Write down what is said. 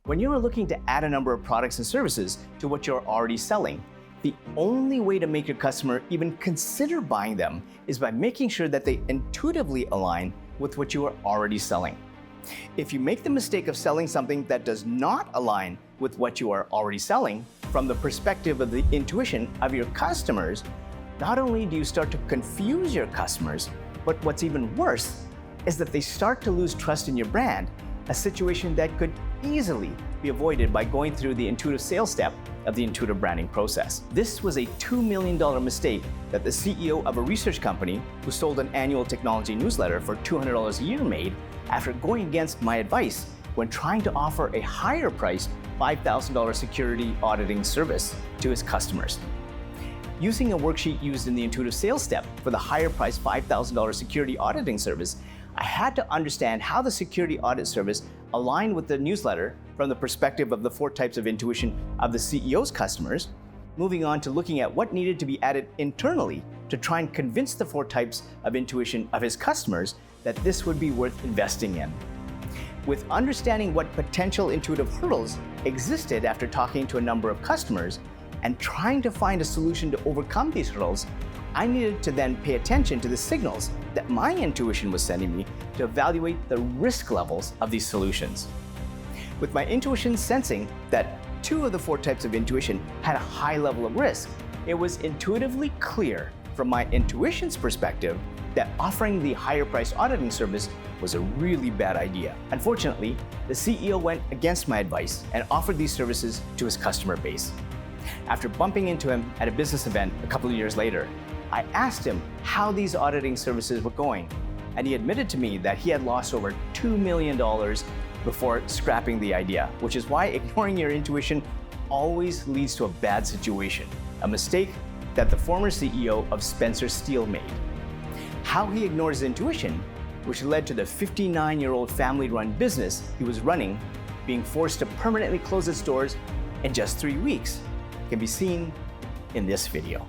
When you are looking to add a number of products and services to what you're already selling, the only way to make your customer even consider buying them is by making sure that they intuitively align with what you are already selling. If you make the mistake of selling something that does not align with what you are already selling from the perspective of the intuition of your customers, not only do you start to confuse your customers, but what's even worse is that they start to lose trust in your brand, a situation that could easily be avoided by going through the intuitive sales step of the intuitive branding process. This was a $2 million mistake that the CEO of a research company who sold an annual technology newsletter for $200 a year made after going against my advice when trying to offer a higher priced $5,000 security auditing service to his customers. Using a worksheet used in the intuitive sales step for the higher priced $5,000 security auditing service, I had to understand how the security audit service aligned with the newsletter from the perspective of the 4 types of intuition of the CEO's customers, moving on to looking at what needed to be added internally to try and convince the 4 types of intuition of his customers that this would be worth investing in. With understanding what potential intuitive hurdles existed after talking to a number of customers and trying to find a solution to overcome these hurdles, I needed to then pay attention to the signals that my intuition was sending me to evaluate the risk levels of these solutions. With my intuition sensing that 2 of the 4 types of intuition had a high level of risk, it was intuitively clear from my intuition's perspective that offering the higher priced auditing service was a really bad idea. Unfortunately, the CEO went against my advice and offered these services to his customer base. After bumping into him at a business event a couple of years later, I asked him how these auditing services were going, and he admitted to me that he had lost over $2 million before scrapping the idea, which is why ignoring your intuition always leads to a bad situation, a mistake that the former CEO of Spencer Steel made. How he ignored his intuition, which led to the 59-year-old family-run business he was running being forced to permanently close its doors in just 3 weeks, can be seen in this video.